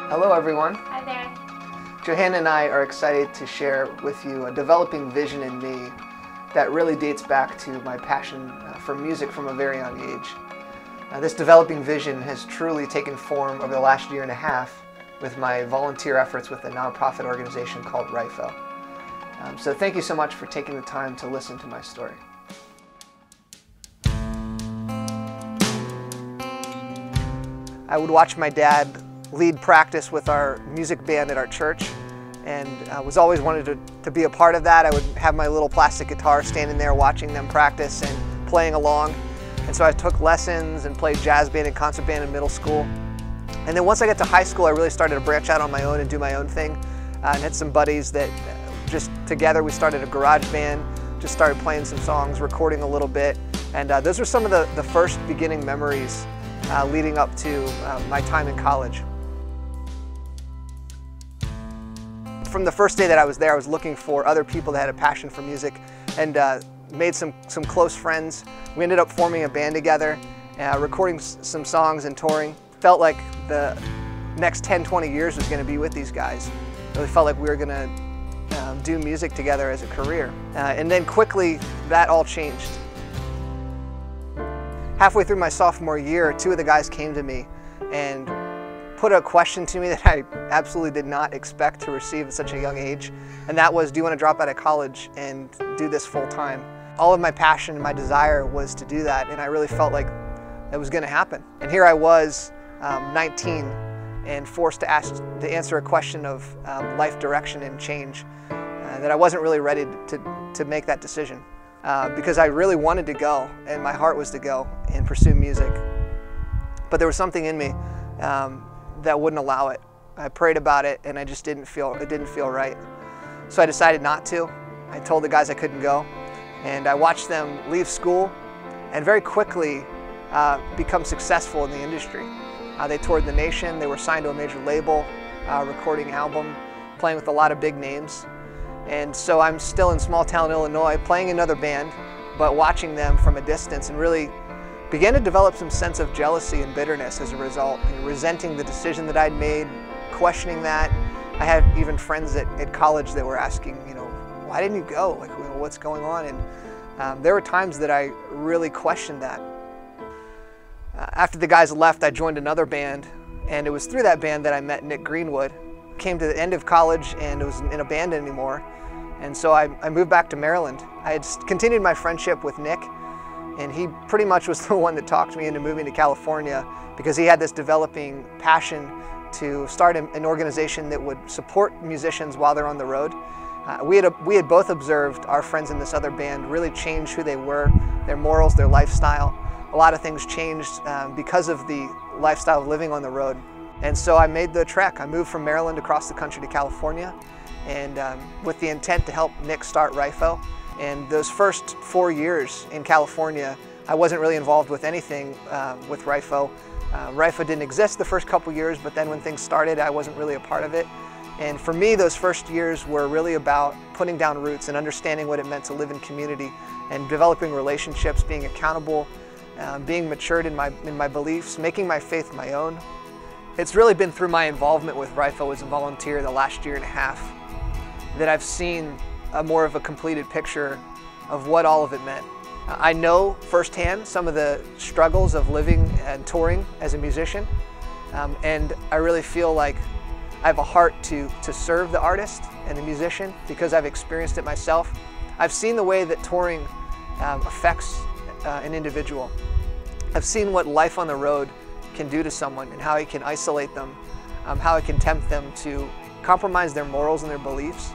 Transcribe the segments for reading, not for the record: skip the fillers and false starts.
Hello everyone. Hi there. Johanna and I are excited to share with you a developing vision in me that really dates back to my passion for music from a very young age. This developing vision has truly taken form over the last year and a half with my volunteer efforts with a nonprofit organization called RYFO. So thank you so much for taking the time to listen to my story. I would watch my dad lead practice with our music band at our church, and I was always wanted to be a part of that. I would have my little plastic guitar standing there watching them practice and playing along. And so I took lessons and played jazz band and concert band in middle school. And then once I got to high school, I really started to branch out on my own and do my own thing. And had some buddies that just together we started a garage band, just started playing some songs, recording a little bit. And those were some of the first beginning memories leading up to my time in college. From the first day that I was there, I was looking for other people that had a passion for music and made some close friends. We ended up forming a band together, recording some songs and touring. Felt like the next 10-20 years was going to be with these guys. Really felt like we were going to do music together as a career. And then quickly, that all changed. Halfway through my sophomore year, two of the guys came to me and put a question to me that I absolutely did not expect to receive at such a young age, and that was, do you want to drop out of college and do this full time? All of my passion and my desire was to do that, and I really felt like it was going to happen. And here I was, 19, and forced to answer a question of life direction and change, that I wasn't really ready to make that decision, because I really wanted to go, and my heart was to go and pursue music. But there was something in me that wouldn't allow it. I prayed about it and it didn't feel right. So I decided not to. I told the guys I couldn't go, and I watched them leave school and very quickly become successful in the industry. They toured the nation, they were signed to a major label, recording an album, playing with a lot of big names. And so I'm still in small town Illinois playing another band, but watching them from a distance and really began to develop some sense of jealousy and bitterness as a result, resenting the decision that I'd made, questioning that. I had even friends at college that were asking, why didn't you go? Like, what's going on? And there were times that I really questioned that. After the guys left, I joined another band, and it was through that band that I met Nick Greenwood. Came to the end of college and wasn't in a band anymore, and so I moved back to Maryland. I had continued my friendship with Nick, and he pretty much was the one that talked me into moving to California because he had this developing passion to start an organization that would support musicians while they're on the road. We had both observed our friends in this other band really change who they were, their morals, their lifestyle. A lot of things changed because of the lifestyle of living on the road. And so I made the trek. I moved from Maryland across the country to California, and with the intent to help Nick start RYFO. And those first 4 years in California, I wasn't really involved with anything with RYFO. RYFO didn't exist the first couple years, but then when things started, I wasn't really a part of it. And for me, those first years were really about putting down roots and understanding what it meant to live in community and developing relationships, being accountable, being matured in my beliefs, making my faith my own. It's really been through my involvement with RYFO as a volunteer the last year and a half that I've seen more of a completed picture of what all of it meant. I know firsthand some of the struggles of living and touring as a musician, and I really feel like I have a heart to serve the artist and the musician because I've experienced it myself. I've seen the way that touring affects an individual. I've seen what life on the road can do to someone and how it can isolate them, how it can tempt them to compromise their morals and their beliefs,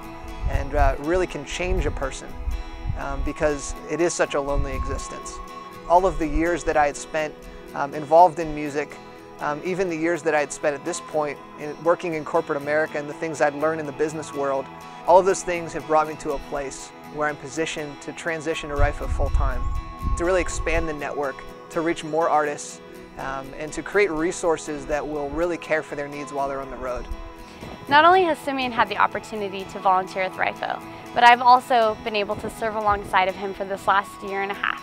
and really can change a person because it is such a lonely existence. All of the years that I had spent involved in music, even the years that I had spent at this point working in corporate America and the things I'd learned in the business world, all of those things have brought me to a place where I'm positioned to transition to RYFO full-time, to really expand the network, to reach more artists, and to create resources that will really care for their needs while they're on the road. Not only has Simeon had the opportunity to volunteer with RYFO, but I've also been able to serve alongside of him for this last year and a half.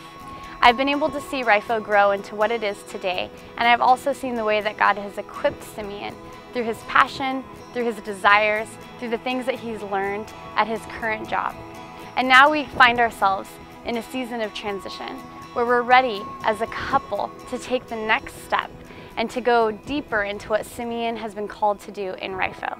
I've been able to see RYFO grow into what it is today, and I've also seen the way that God has equipped Simeon through his passion, through his desires, through the things that he's learned at his current job. And now we find ourselves in a season of transition where we're ready as a couple to take the next step and to go deeper into what Simeon has been called to do in RYFO.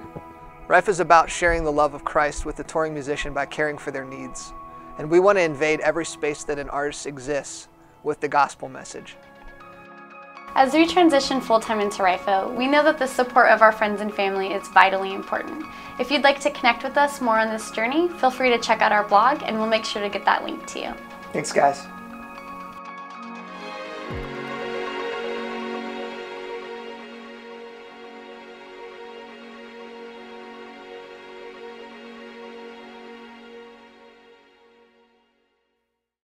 RYFO is about sharing the love of Christ with the touring musician by caring for their needs. And we want to invade every space that an artist exists with the gospel message. As we transition full-time into RYFO, we know that the support of our friends and family is vitally important. If you'd like to connect with us more on this journey, feel free to check out our blog and we'll make sure to get that link to you. Thanks, guys.